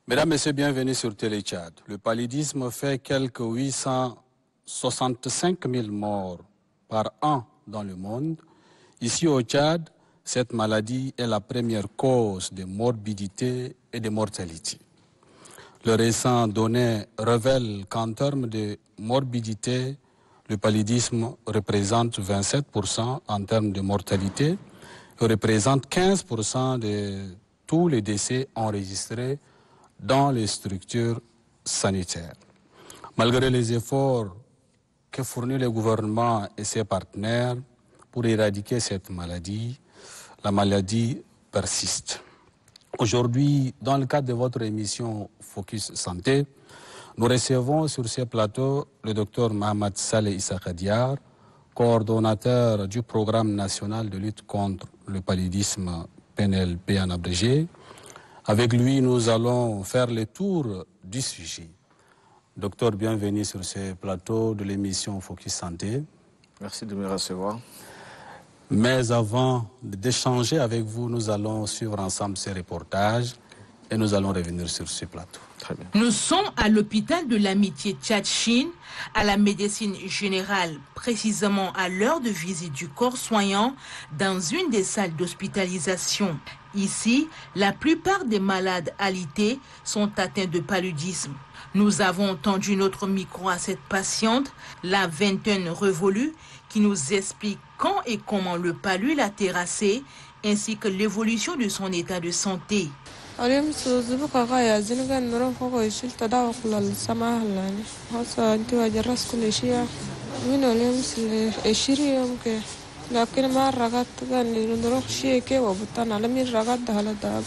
Mesdames, Messieurs, bienvenue sur Télé Tchad. Le paludisme fait quelques 865 000 morts par an dans le monde. Ici au Tchad, cette maladie est la première cause de morbidité et de mortalité. Le récent données révèle qu'en termes de morbidité, le paludisme représente 27% en termes de mortalité et représente 15% de tous les décès enregistrés dans les structures sanitaires. Malgré les efforts que fournit le gouvernement et ses partenaires pour éradiquer cette maladie, la maladie persiste. Aujourd'hui, dans le cadre de votre émission Focus Santé, nous recevons sur ce plateau le docteur Mohamed Saleh Issaka Diar, coordonnateur du programme national de lutte contre le paludisme PNLP en abrégé. Avec lui, nous allons faire le tour du sujet. Docteur, bienvenue sur ce plateau de l'émission Focus Santé. Merci de me recevoir. Mais avant d'échanger avec vous, nous allons suivre ensemble ces reportages et nous allons revenir sur ce plateau. Très bien. Nous sommes à l'hôpital de l'Amitié Tchad-Chine, à la médecine générale, précisément à l'heure de visite du corps soignant dans une des salles d'hospitalisation. Ici, la plupart des malades alités sont atteints de paludisme. Nous avons tendu notre micro à cette patiente, la vingtaine révolue, qui nous explique quand et comment le palud l'a terrassée, ainsi que l'évolution de son état de santé. لكن ما رغت كان نروح شيء كي وبطن على مين رغت ده على ده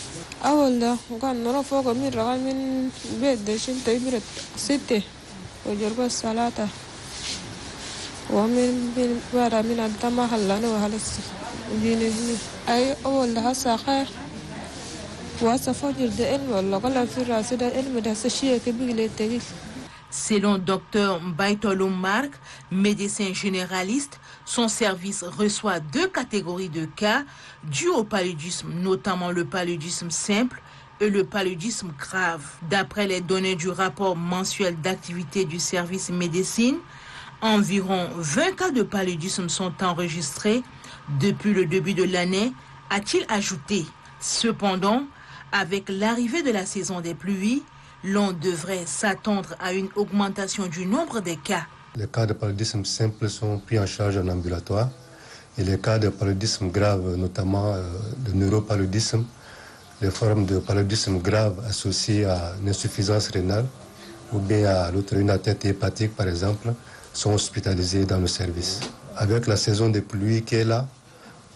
أول ده كان نروح فوق مين رغت من بيت ده شين تيبرت ستة وجرب الصلاة ومن بارا من الدم هلا وهلس جيني أي أول ده ساخه واسفجر ده علم ولا قال في رأس ده علم ده شيء كبير للتاريخ. Selon Dr Mbaitolo Mark, médecin généraliste, son service reçoit 2 catégories de cas dus au paludisme, notamment le paludisme simple et le paludisme grave. D'après les données du rapport mensuel d'activité du service médecine, environ 20 cas de paludisme sont enregistrés depuis le début de l'année, a-t-il ajouté. Cependant, avec l'arrivée de la saison des pluies, l'on devrait s'attendre à une augmentation du nombre des cas. Les cas de paludisme simple sont pris en charge en ambulatoire et les cas de paludisme grave, notamment de neuropaludisme, les formes de paludisme grave associées à une insuffisance rénale ou bien à une atteinte hépatique par exemple, sont hospitalisés dans le service. Avec la saison des pluies qui est là,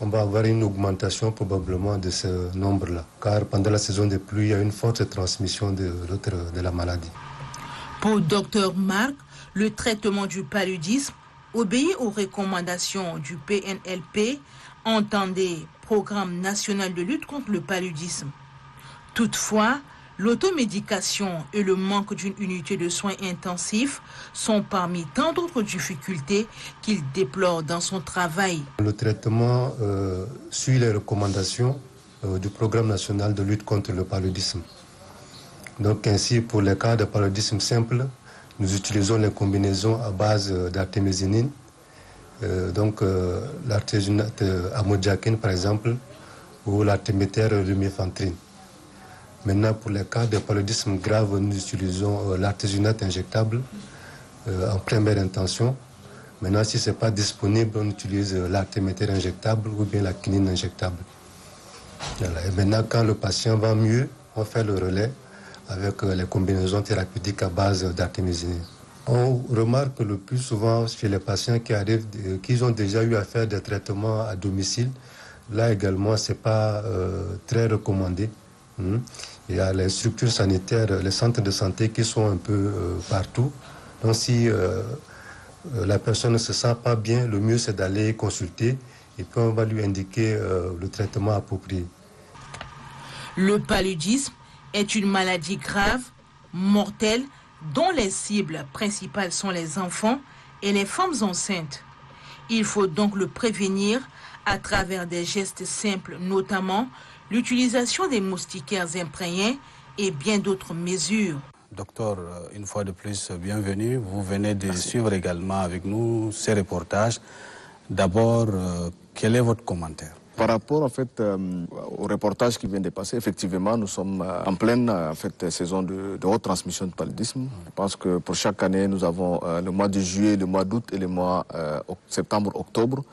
on va avoir une augmentation probablement de ce nombre-là, car pendant la saison des pluies, il y a une forte transmission de la maladie. Pour Dr Mark, le traitement du paludisme obéit aux recommandations du PNLP, entendez Programme national de lutte contre le paludisme. Toutefois, l'automédication et le manque d'une unité de soins intensifs sont parmi tant d'autres difficultés qu'il déplore dans son travail. Le traitement suit les recommandations du Programme national de lutte contre le paludisme. Donc ainsi, pour les cas de paludisme simple, nous utilisons les combinaisons à base d'artémisinine, l'artésunate amodiaquine par exemple, ou l'artéméter lumefantrine. Maintenant, pour les cas de paludisme grave, nous utilisons l'artésunate injectable en première intention. Maintenant, si ce n'est pas disponible, on utilise l'artéméter injectable ou bien la quinine injectable. Voilà. Et maintenant, quand le patient va mieux, on fait le relais avec les combinaisons thérapeutiques à base d'artémisinine. On remarque le plus souvent chez les patients qui arrivent, qu'ils ont déjà eu à faire des traitements à domicile. Là également, ce n'est pas très recommandé. Il y a les structures sanitaires, les centres de santé qui sont un peu partout. Donc si la personne ne se sent pas bien, le mieux c'est d'aller consulter et puis on va lui indiquer le traitement approprié. Le paludisme est une maladie grave, mortelle, dont les cibles principales sont les enfants et les femmes enceintes. Il faut donc le prévenir à travers des gestes simples, notamment l'utilisation des moustiquaires imprégnés et bien d'autres mesures. Docteur, une fois de plus, bienvenue. Vous venez de suivre également avec nous ces reportages. D'abord, quel est votre commentaire? Par rapport en fait, au reportage qui vient de passer, effectivement, nous sommes en pleine saison de haute transmission de paludisme. Je pense que pour chaque année, nous avons le mois de juillet, le mois d'août et le mois septembre-octobre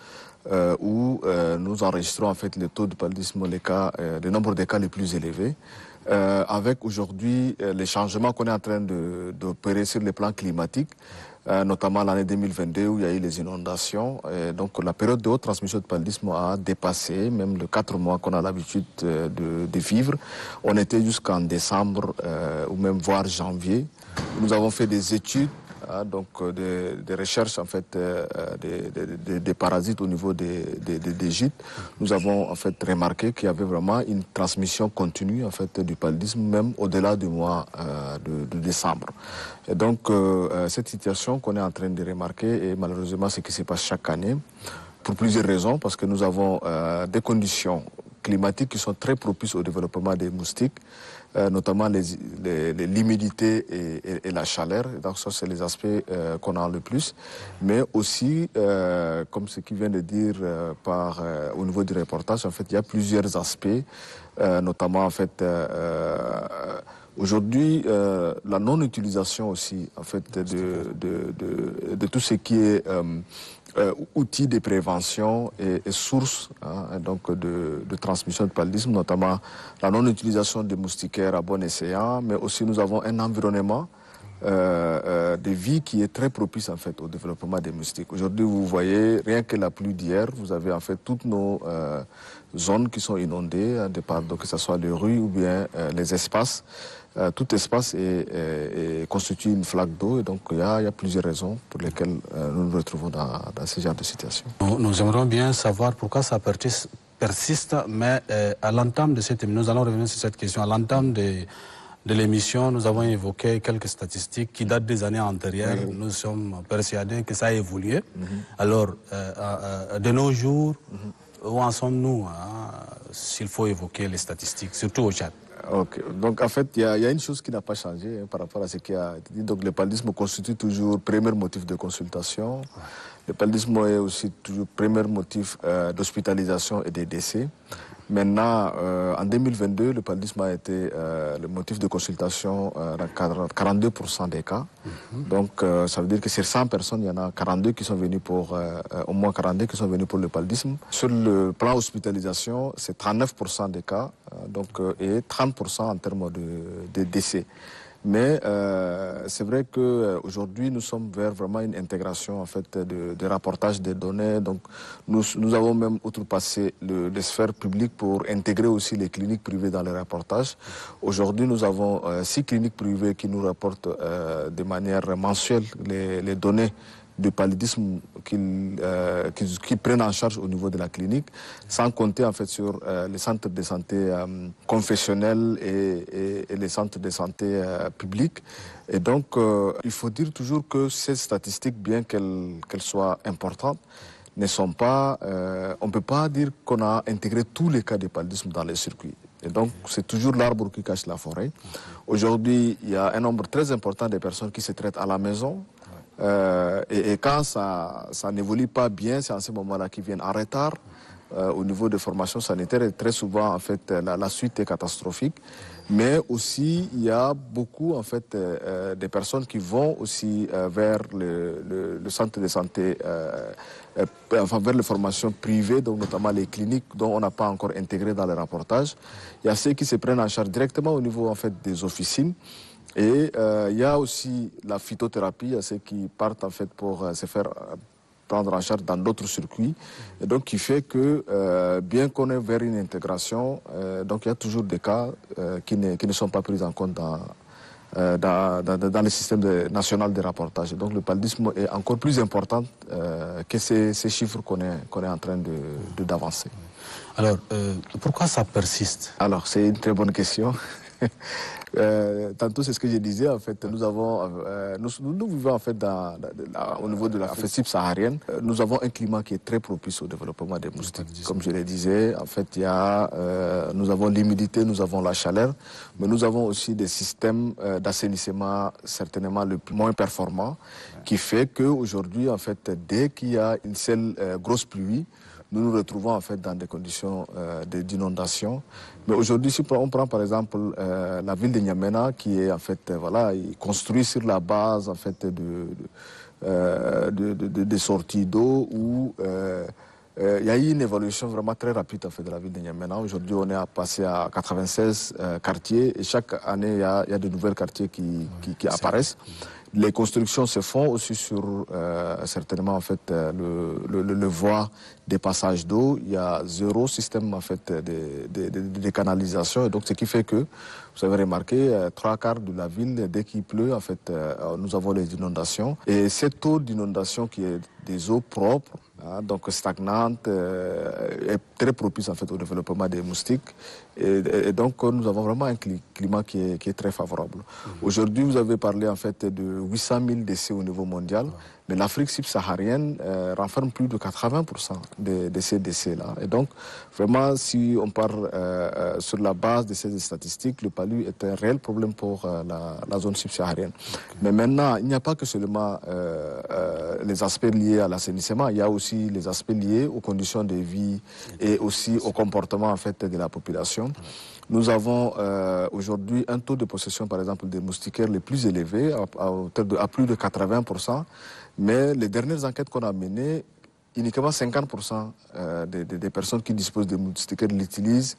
où nous enregistrons en fait le taux de paludisme, le nombre de cas les plus élevés. Avec aujourd'hui les changements qu'on est en train d'opérer sur le plan climatique, notamment l'année 2022 où il y a eu les inondations. Donc la période de haute transmission de paludisme a dépassé même les 4 mois qu'on a l'habitude de vivre. On était jusqu'en décembre ou même voire janvier. Nous avons fait des études, donc des recherches en fait des parasites au niveau des gîtes. Nous avons en fait remarqué qu'il y avait vraiment une transmission continue en fait du paludisme même au-delà du mois de décembre. Et donc cette situation qu'on est en train de remarquer est malheureusement ce qui se passe chaque année pour plusieurs raisons, parce que nous avons des conditions climatiques qui sont très propices au développement des moustiques, notamment l'humidité et la chaleur. Donc ça, c'est les aspects qu'on a le plus. Mais aussi, comme ce qui vient de dire au niveau du reportage, en fait, il y a plusieurs aspects, notamment en fait aujourd'hui la non-utilisation aussi en fait de tout ce qui est outils de prévention et sources donc de transmission de paludisme, notamment la non-utilisation des moustiquaires à bon escient, mais aussi nous avons un environnement de vie qui est très propice en fait au développement des moustiques. Aujourd'hui, vous voyez, rien que la pluie d'hier, vous avez en fait toutes nos zones qui sont inondées, donc que ce soit les rues ou bien les espaces. Tout espace constitue une flaque d'eau, et donc il y a plusieurs raisons pour lesquelles nous nous retrouvons dans ce genre de situation. Nous aimerions bien savoir pourquoi ça persiste, mais à l'entame de cette émission, nous allons revenir sur cette question. À l'entame de l'émission, nous avons évoqué quelques statistiques qui datent des années antérieures. Oui. Nous sommes persuadés que ça a évolué. Alors, de nos jours, où en sommes-nous s'il faut évoquer les statistiques, surtout au Tchad? Ok, donc en fait, il y a une chose qui n'a pas changé par rapport à ce qui a été dit. Donc le paludisme constitue toujours le premier motif de consultation. Le paludisme est aussi toujours le premier motif d'hospitalisation et de décès. Maintenant, en 2022, le paludisme a été le motif de consultation dans 42% des cas. Donc, ça veut dire que sur 100 personnes, il y en a 42 qui sont venus au moins 42 qui sont venus pour le paludisme. Sur le plan hospitalisation, c'est 39% des cas, et 30% en termes de décès. Mais c'est vrai qu'aujourd'hui, nous sommes vers vraiment une intégration en fait, de rapportage des données. Donc, nous avons même outrepassé les sphères publiques pour intégrer aussi les cliniques privées dans les rapportages. Aujourd'hui, nous avons 6 cliniques privées qui nous rapportent de manière mensuelle les données de paludisme qui prennent en charge au niveau de la clinique, sans compter en fait sur les centres de santé confessionnels et les centres de santé publics. Et donc, il faut dire toujours que ces statistiques, bien qu'elles soient importantes, ne sont pas... on ne peut pas dire qu'on a intégré tous les cas de paludisme dans les circuits. Et donc, c'est toujours l'arbre qui cache la forêt. Aujourd'hui, il y a un nombre très important de personnes qui se traitent à la maison. Et quand ça n'évolue pas bien, c'est en ce moment-là qu'ils viennent en retard au niveau de formation sanitaire. Et très souvent, en fait, la suite est catastrophique. Mais aussi, il y a beaucoup, en fait, des personnes qui vont aussi vers le centre de santé, vers les formations privées, donc notamment les cliniques dont on n'a pas encore intégré dans le rapportage. Il y a ceux qui se prennent en charge directement au niveau, en fait, des officines. Et il y a aussi la phytothérapie, il y a ceux qui partent en fait pour se faire prendre en charge dans d'autres circuits. Et donc qui fait que bien qu'on est vers une intégration, donc il y a toujours des cas qui ne sont pas pris en compte dans le système national de rapportage. Donc le paludisme est encore plus important que ces chiffres qu'on est en train d'avancer. Alors, pourquoi ça persiste? Alors, c'est une très bonne question. Tantôt, c'est ce que je disais, en fait, nous vivons en fait au niveau de la Afrique subsaharienne, nous avons un climat qui est très propice au développement des moustiques. Comme je le disais, en fait, nous avons l'humidité, nous avons la chaleur, mais nous avons aussi des systèmes d'assainissement certainement le moins performants, qui fait qu'aujourd'hui, en fait, dès qu'il y a une seule grosse pluie, nous nous retrouvons en fait dans des conditions d'inondation. Mais aujourd'hui, si on prend par exemple la ville de N'Djamena, qui est en fait construit sur la base en fait de sorties d'eau où il y a eu une évolution vraiment très rapide en fait de la ville de N'Djamena. Aujourd'hui, on est passé à 96 quartiers et chaque année, il y a de nouveaux quartiers qui apparaissent. Les constructions se font aussi sur certainement en fait le voie des passages d'eau. Il y a zéro système en fait de canalisation, et donc ce qui fait que vous avez remarqué 3/4 de la ville, dès qu'il pleut en fait nous avons les inondations, et cette eau d'inondation qui est des eaux propres, donc stagnantes, est très propice en fait au développement des moustiques, et donc nous avons vraiment un climat qui est très favorable. Aujourd'hui, vous avez parlé en fait de 800 000 décès au niveau mondial, mais l'Afrique subsaharienne renferme plus de 80% de ces décès-là. Et donc, vraiment, si on part sur la base de ces statistiques, le palu est un réel problème pour la zone subsaharienne. Mais maintenant, il n'y a pas que seulement les aspects liés à l'assainissement, il y a aussi les aspects liés aux conditions de vie et aussi au comportement en fait de la population. Nous avons aujourd'hui un taux de possession, par exemple, des moustiquaires les plus élevés, à plus de 80%. Mais les dernières enquêtes qu'on a menées, uniquement 50% des personnes qui disposent de moustiquaires l'utilisent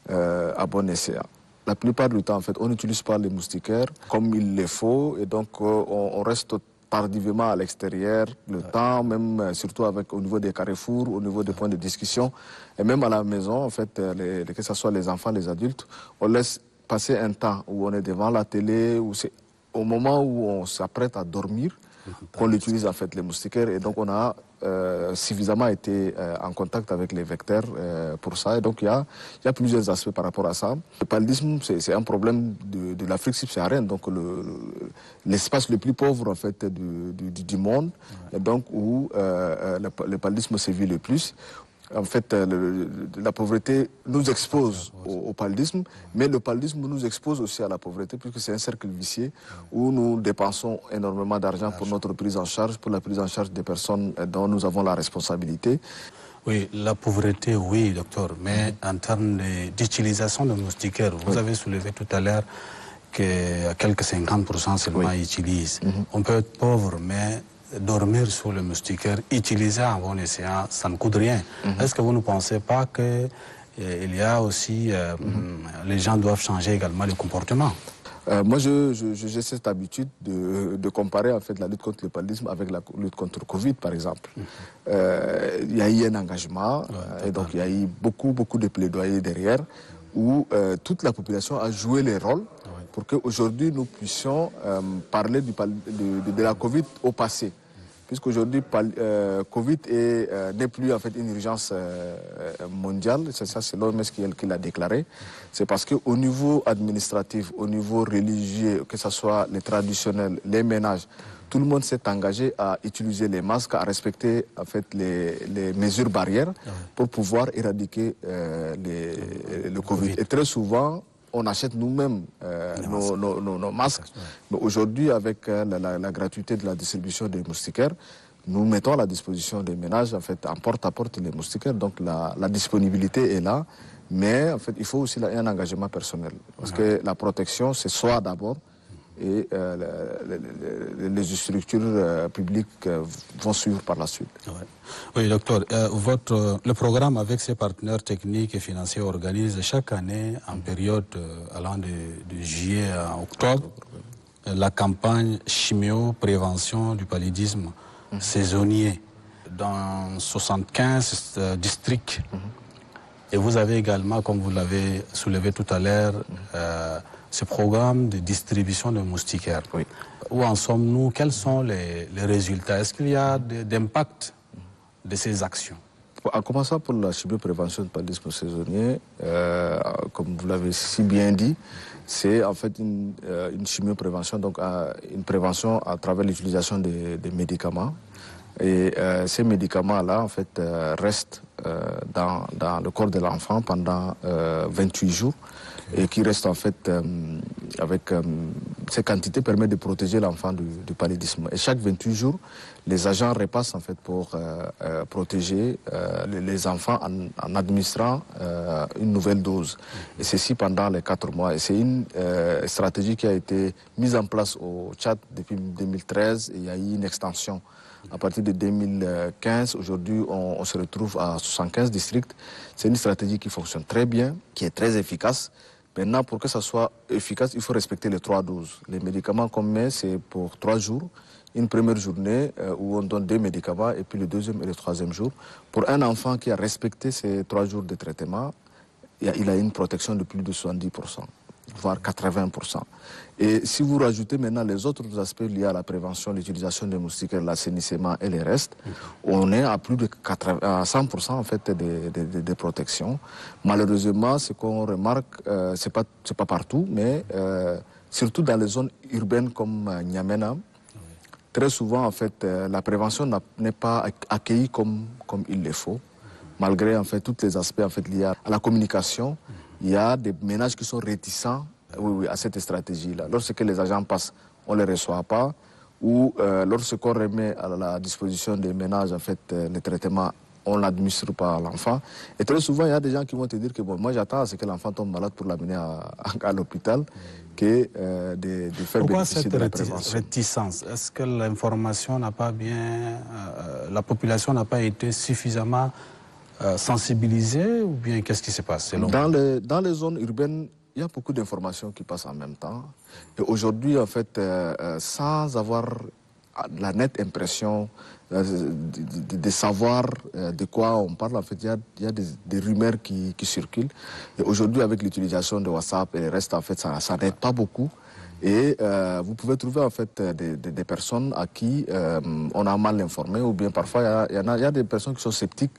à bon escient. La plupart du temps, en fait, on n'utilise pas les moustiquaires comme il le faut, et donc on reste tardivement à l'extérieur, le temps, même surtout au niveau des carrefours, au niveau des points de discussion, et même à la maison, en fait, que ce soit les enfants, les adultes, on laisse passer un temps où on est devant la télé, où c'est au moment où on s'apprête à dormir qu'on utilise en fait les moustiquaires, et donc on a suffisamment été en contact avec les vecteurs pour ça, et donc il y a plusieurs aspects par rapport à ça. Le paludisme, c'est un problème de l'Afrique subsaharienne, donc l'espace le plus pauvre en fait du monde, et donc où le paludisme sévit le plus. En fait, la pauvreté nous expose au paludisme, mais le paludisme nous expose aussi à la pauvreté, puisque c'est un cercle vicieux où nous dépensons énormément d'argent pour notre prise en charge, pour la prise en charge des personnes dont nous avons la responsabilité. Oui, la pauvreté, oui, docteur, mais en termes d'utilisation de moustiquaires, vous avez soulevé tout à l'heure que quelques 50% seulement utilisent. On peut être pauvre, mais dormir sur le moustiquaire, utiliser en bon escient, ça ne coûte rien. Est-ce que vous ne pensez pas qu'il y a aussi, les gens doivent changer également le comportement? Moi, j'ai cette habitude de comparer en fait la lutte contre le paludisme avec la lutte contre le Covid, par exemple. Il y a eu un engagement, et donc il y a eu beaucoup de plaidoyers derrière, où toute la population a joué les rôles pour qu'aujourd'hui nous puissions parler de la Covid au passé. Puisqu'aujourd'hui, Covid n'est plus en fait une urgence mondiale, c'est l'OMS qui l'a déclaré. C'est parce qu'au niveau administratif, au niveau religieux, que ce soit les traditionnels, les ménages, tout le monde s'est engagé à utiliser les masques, à respecter en fait les mesures barrières pour pouvoir éradiquer le Covid. Et très souvent, on achète nous-mêmes nos masques. Mais aujourd'hui, avec la gratuité de la distribution des moustiquaires, nous mettons à la disposition des ménages, en fait, en porte-à-porte les moustiquaires. Donc la disponibilité est là, mais en fait, il faut aussi un engagement personnel. Parce que la protection, c'est soi d'abord, et les structures publiques vont suivre par la suite. Oui, docteur, le programme avec ses partenaires techniques et financiers organise chaque année, en période allant de juillet à octobre, la campagne chimio-prévention du paludisme saisonnier dans 75 districts. Et vous avez également, comme vous l'avez soulevé tout à l'heure, ce programme de distribution de moustiquaires. Oui. Où en sommes-nous? Quels sont les résultats? Est-ce qu'il y a d'impact de ces actions? En commençant pour la chimioprévention du paludisme saisonnier, comme vous l'avez si bien dit, c'est en fait une chimioprévention, donc une prévention à travers l'utilisation des médicaments. Et ces médicaments-là, en fait, restent dans le corps de l'enfant pendant 28 jours et qui restent en fait avec ces quantités permettent de protéger l'enfant du paludisme. Et chaque 28 jours, les agents repassent en fait pour protéger les enfants en administrant une nouvelle dose. Et ceci pendant les 4 mois. Et c'est une stratégie qui a été mise en place au Tchad depuis 2013 et il y a eu une extension. À partir de 2015, aujourd'hui, on se retrouve à 75 districts. C'est une stratégie qui fonctionne très bien, qui est très efficace. Maintenant, pour que ça soit efficace, il faut respecter les 3 doses. Les médicaments qu'on met, c'est pour 3 jours. Une première journée où on donne 2 médicaments et puis le deuxième et le troisième jour. Pour un enfant qui a respecté ces 3 jours de traitement, il a une protection de plus de 70%, voire 80%. Et si vous rajoutez maintenant les autres aspects liés à la prévention, l'utilisation des moustiquaires, l'assainissement et les restes, on est à plus de 100% en fait de protection. Malheureusement, ce qu'on remarque, c'est pas partout, mais surtout dans les zones urbaines comme N'Djamena, très souvent en fait la prévention n'est pas accueillie comme il le faut. Malgré en fait tous les aspects en fait liés à la communication, il y a des ménages qui sont réticents à cette stratégie-là. Lorsque les agents passent, on ne les reçoit pas. Ou lorsqu'on remet à la disposition des ménages en fait, les traitements, on ne l'administre pas à l'enfant. Et très souvent, il y a des gens qui vont te dire que bon, moi j'attends à ce que l'enfant tombe malade pour l'amener à l'hôpital que de faire bénéficier de la prévention. Pourquoi cette réticence? Est-ce que l'information n'a pas bien... la population n'a pas été suffisamment sensibilisée ou bien qu'est-ce qui se passe selon vous? Dans les zones urbaines, il y a beaucoup d'informations qui passent en même temps. Et aujourd'hui, en fait, sans avoir la nette impression de savoir de quoi on parle, en fait, il y a des rumeurs qui circulent. Et aujourd'hui, avec l'utilisation de WhatsApp et le reste, en fait, ça n'aide pas beaucoup. Et vous pouvez trouver, en fait, des personnes à qui on a mal informé, ou bien parfois, il y a des personnes qui sont sceptiques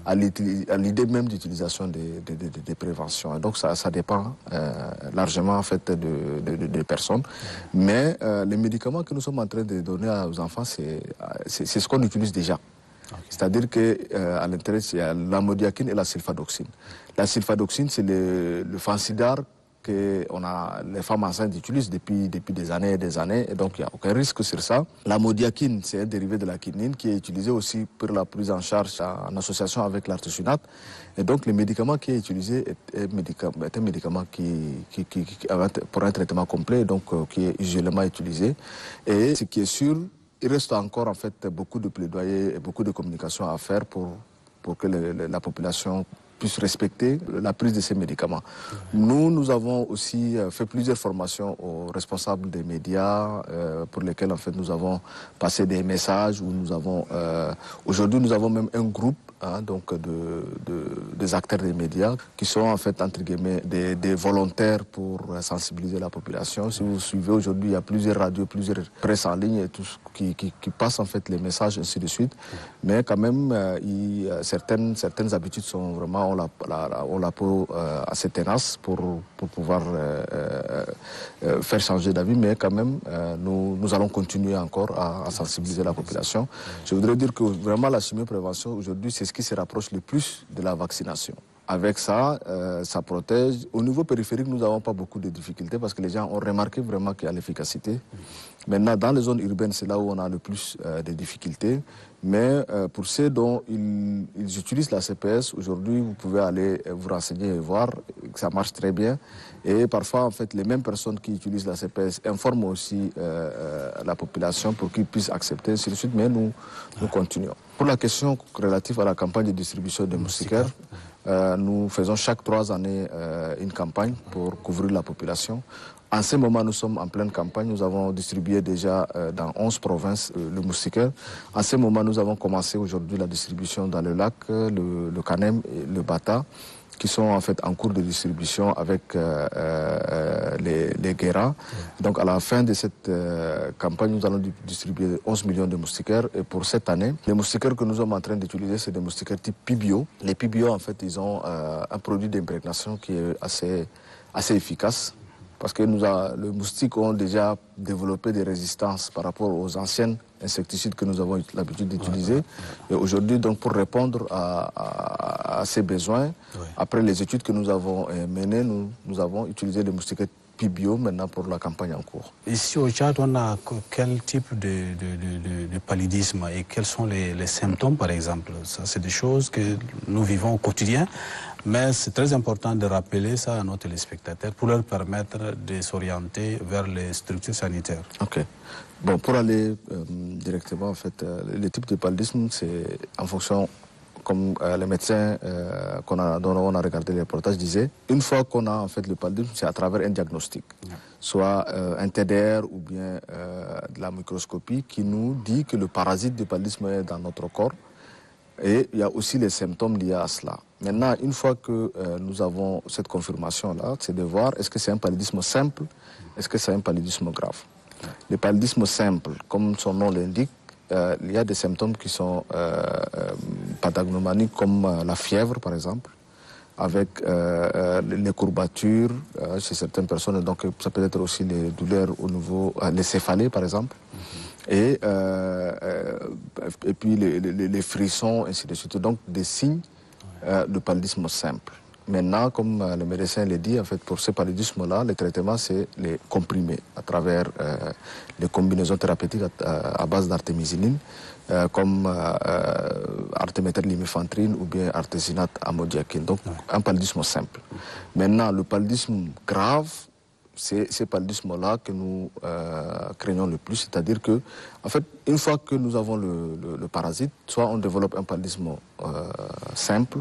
à l'idée même d'utilisation des préventions. Et donc ça dépend largement en fait des personnes. Mais les médicaments que nous sommes en train de donner aux enfants, c'est ce qu'on utilise déjà. Okay. C'est-à-dire qu'à l'intérieur, il y a l'amodiaquine et la sulfadoxine. La sulfadoxine, c'est le fansidar que les femmes enceintes utilisent depuis des années et des années, et donc il n'y a aucun risque sur ça. La modiaquine, c'est un dérivé de la quinine qui est utilisé aussi pour la prise en charge en association avec l'artesunate. Et donc le médicament qui est utilisé est un médicament pour un traitement complet, donc qui est usuellement utilisé. Et ce qui est sûr, il reste encore en fait beaucoup de plaidoyer et beaucoup de communication à faire pour que la population puisse respecter la prise de ces médicaments. Nous avons aussi fait plusieurs formations aux responsables des médias pour lesquels en fait nous avons passé des messages où nous avons aujourd'hui nous avons même un groupe donc des acteurs des médias qui sont en fait entre guillemets des volontaires pour sensibiliser la population. Si vous suivez aujourd'hui, il y a plusieurs radios, plusieurs presses en ligne et tout qui passent en fait les messages ainsi de suite. Mais quand même, certaines habitudes sont vraiment on la peau assez tenace pour pouvoir faire changer d'avis. Mais quand même, nous allons continuer encore à sensibiliser la population. Je voudrais dire que vraiment la chimioprévention aujourd'hui, c'est ce qui se rapproche le plus de la vaccination. Avec ça, ça protège. Au niveau périphérique, nous n'avons pas beaucoup de difficultés parce que les gens ont remarqué vraiment qu'il y a l'efficacité. Maintenant, dans les zones urbaines, c'est là où on a le plus de difficultés. Mais pour ceux dont ils utilisent la CPS, aujourd'hui, vous pouvez aller vous renseigner et voir que ça marche très bien. Et parfois, en fait, les mêmes personnes qui utilisent la CPS informent aussi la population pour qu'ils puissent accepter, ainsi de suite. Mais nous continuons. Pour la question relative à la campagne de distribution des moustiquaires, nous faisons chaque 3 années une campagne pour couvrir la population. En ce moment, nous sommes en pleine campagne. Nous avons distribué déjà dans 11 provinces le moustiquaire. En ce moment, nous avons commencé aujourd'hui la distribution dans le lac, le Kanem et le Bata. qui sont en fait en cours de distribution avec les guéras. Donc à la fin de cette campagne, nous allons distribuer 11 millions de moustiquaires. Et pour cette année, les moustiquaires que nous sommes en train d'utiliser, c'est des moustiquaires type Pibio. Les Pibio, en fait, ils ont un produit d'imprégnation qui est assez efficace. Parce que les moustiques ont déjà développé des résistances par rapport aux anciennes insecticides que nous avons l'habitude d'utiliser. Et aujourd'hui, donc, pour répondre à ces besoins, après les études que nous avons menées, nous avons utilisé les moustiquaires Pibio maintenant pour la campagne en cours. Ici au Tchad, on a quel type de paludisme et quels sont les symptômes, par exemple? Ça, c'est des choses que nous vivons au quotidien, mais c'est très important de rappeler ça à nos téléspectateurs pour leur permettre de s'orienter vers les structures sanitaires. Ok. Bon, pour aller directement, en fait, les types de paludisme, c'est en fonction, comme les médecins dont on a regardé les reportages disaient, une fois qu'on a en fait le paludisme, c'est à travers un diagnostic, soit un TDR ou bien de la microscopie qui nous dit que le parasite du paludisme est dans notre corps. Et il y a aussi les symptômes liés à cela. Maintenant, une fois que nous avons cette confirmation-là, c'est de voir est-ce que c'est un paludisme simple, est-ce que c'est un paludisme grave. Le paludisme simple, comme son nom l'indique, il y a des symptômes qui sont pathognomoniques comme la fièvre par exemple, avec les courbatures chez certaines personnes, donc ça peut être aussi les douleurs au niveau, les céphalées par exemple, et puis les frissons, ainsi de suite, donc des signes de paludisme simple. Maintenant, comme le médecin l'a dit, en fait, pour ce paludisme-là, le traitement, c'est les comprimés à travers les combinaisons thérapeutiques à base d'artémisinine, comme artéméter-lumefantrine ou bien artésunate amodiaquine. Donc, un paludisme simple. Maintenant, le paludisme grave, c'est ce paludisme-là que nous craignons le plus, c'est-à-dire que, en fait, une fois que nous avons le parasite, soit on développe un paludisme simple,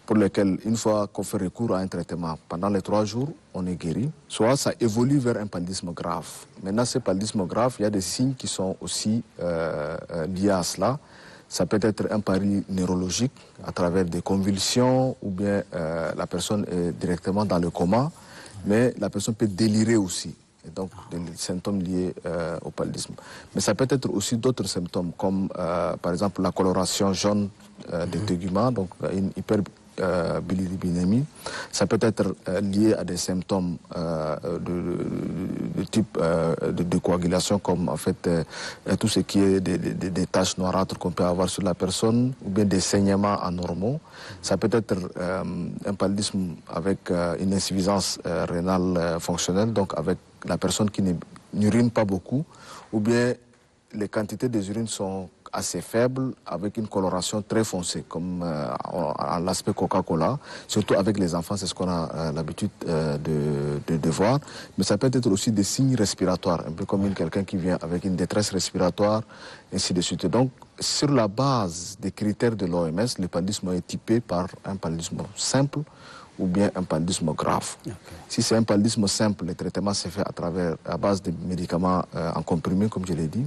pour lequel, une fois qu'on fait recours à un traitement, pendant les 3 jours, on est guéri, soit ça évolue vers un paludisme grave. Maintenant, ce paludisme grave, il y a des signes qui sont aussi liés à cela. Ça peut être un pari neurologique à travers des convulsions ou bien la personne est directement dans le coma, mais la personne peut délirer aussi. Et donc, des symptômes liés au paludisme. Mais ça peut être aussi d'autres symptômes, comme par exemple la coloration jaune des téguments, donc une hyperbilirubinémie. Ça peut être lié à des symptômes de type de coagulation, comme en fait tout ce qui est des taches noirâtres qu'on peut avoir sur la personne, ou bien des saignements anormaux. Ça peut être un paludisme avec une insuffisance rénale fonctionnelle, donc avec la personne qui n'urine pas beaucoup, ou bien les quantités des urines sont assez faibles, avec une coloration très foncée, comme à l'aspect Coca-Cola, surtout avec les enfants, c'est ce qu'on a l'habitude de voir. Mais ça peut être aussi des signes respiratoires, un peu comme quelqu'un qui vient avec une détresse respiratoire, ainsi de suite. Donc, sur la base des critères de l'OMS, le paludisme est typé par un paludisme simple ou bien un paludisme grave. Okay. Si c'est un paludisme simple, le traitement se fait à base de médicaments en comprimé, comme je l'ai dit.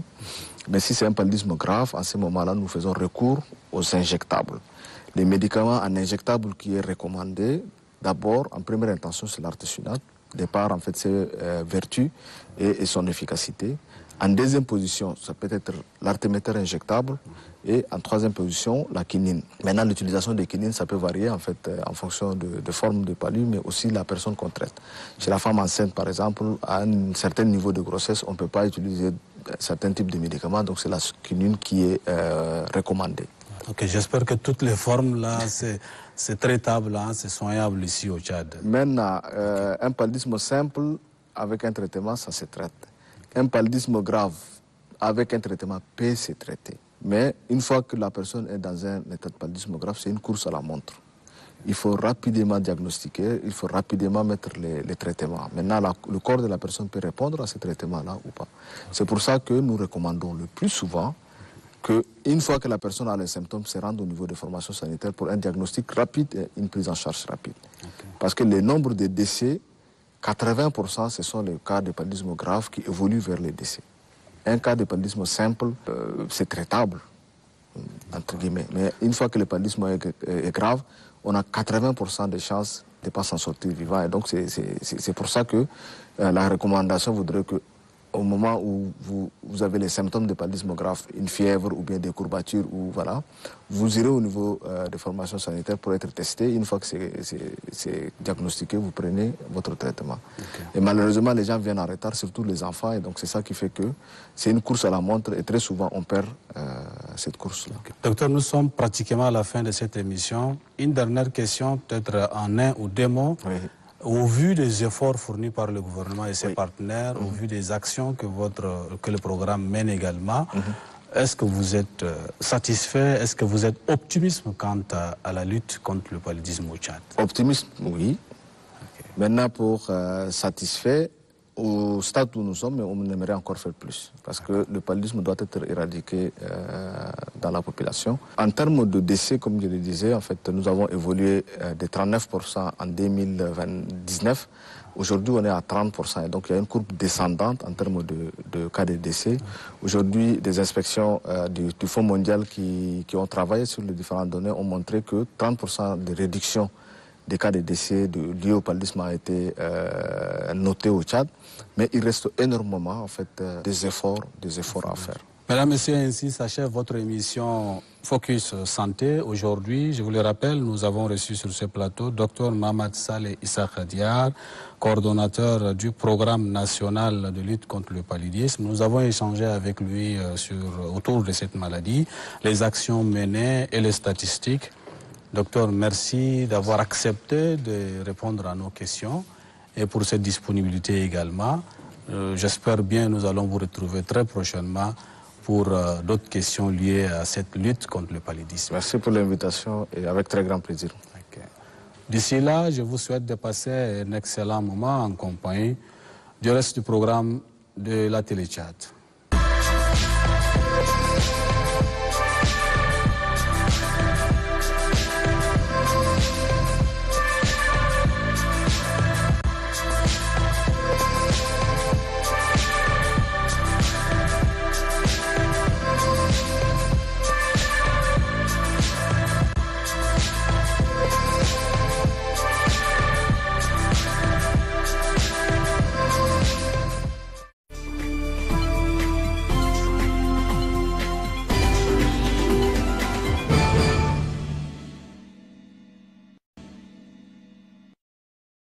Mais si c'est un paludisme grave, à ce moment-là, nous faisons recours aux injectables. Les médicaments en injectable qui est recommandé, d'abord, en première intention, c'est l'artésunate, de par en fait ses vertus et son efficacité. En deuxième position, ça peut être l'artéméter injectable. Et en troisième position, la quinine. Maintenant, l'utilisation des quinines, ça peut varier en fait en fonction de forme de palu, mais aussi la personne qu'on traite. Chez la femme enceinte, par exemple, à un certain niveau de grossesse, on ne peut pas utiliser certains types de médicaments, donc c'est la quinine qui est recommandée. Ok, j'espère que toutes les formes là, c'est traitable, hein, c'est soignable ici au Tchad. Maintenant, un paludisme simple avec un traitement, ça se traite. Un paludisme grave avec un traitement peut se traiter. Mais une fois que la personne est dans un état de paludisme grave, c'est une course à la montre. Il faut rapidement diagnostiquer, il faut rapidement mettre les traitements. Maintenant, le corps de la personne peut répondre à ces traitements-là ou pas. C'est pour ça que nous recommandons le plus souvent qu'une fois que la personne a les symptômes, se rendre au niveau des formations sanitaires pour un diagnostic rapide et une prise en charge rapide. Okay. Parce que le nombre de décès, 80%, ce sont les cas de paludisme grave qui évoluent vers les décès. Un cas de paludisme simple, c'est traitable, entre guillemets. Mais une fois que le paludisme est grave, on a 80% de chances de ne pas s'en sortir vivant. Et donc c'est pour ça que la recommandation voudrait que au moment où vous avez les symptômes de paludisme grave, une fièvre ou bien des courbatures, ou voilà, vous irez au niveau de formation sanitaire pour être testé. Une fois que c'est diagnostiqué, vous prenez votre traitement. Okay. Et malheureusement, les gens viennent en retard, surtout les enfants, et donc c'est ça qui fait que c'est une course à la montre, et très souvent on perd cette course-là. Okay. Docteur, nous sommes pratiquement à la fin de cette émission. Une dernière question, peut-être en 1 ou 2 mots. Oui. Au vu des efforts fournis par le gouvernement et ses partenaires, au vu des actions que le programme mène également, est-ce que vous êtes satisfait, est-ce que vous êtes optimiste quant à la lutte contre le paludisme au Tchad? Optimiste, oui. Okay. Maintenant, pour satisfait, au stade où nous sommes, on aimerait encore faire plus, parce que le paludisme doit être éradiqué dans la population. En termes de décès, comme je le disais, en fait, nous avons évolué de 39% en 2019. Aujourd'hui, on est à 30%. Et donc, il y a une courbe descendante en termes de cas de décès. Aujourd'hui, des inspections du Fonds mondial qui ont travaillé sur les différentes données ont montré que 30% de réduction des cas de décès liés au paludisme a été noté au Tchad, mais il reste énormément en fait des efforts à faire. Mesdames, Messieurs, ainsi s'achève votre émission Focus Santé. Aujourd'hui, je vous le rappelle, nous avons reçu sur ce plateau Dr Mamad Saleh Issa Khadiar, coordonnateur du programme national de lutte contre le paludisme. Nous avons échangé avec lui autour de cette maladie, les actions menées et les statistiques. Docteur, merci d'avoir accepté de répondre à nos questions et pour cette disponibilité également. J'espère bien nous allons vous retrouver très prochainement pour d'autres questions liées à cette lutte contre le paludisme. Merci pour l'invitation et avec très grand plaisir. Okay. D'ici là, je vous souhaite de passer un excellent moment en compagnie du reste du programme de la Télé Tchad.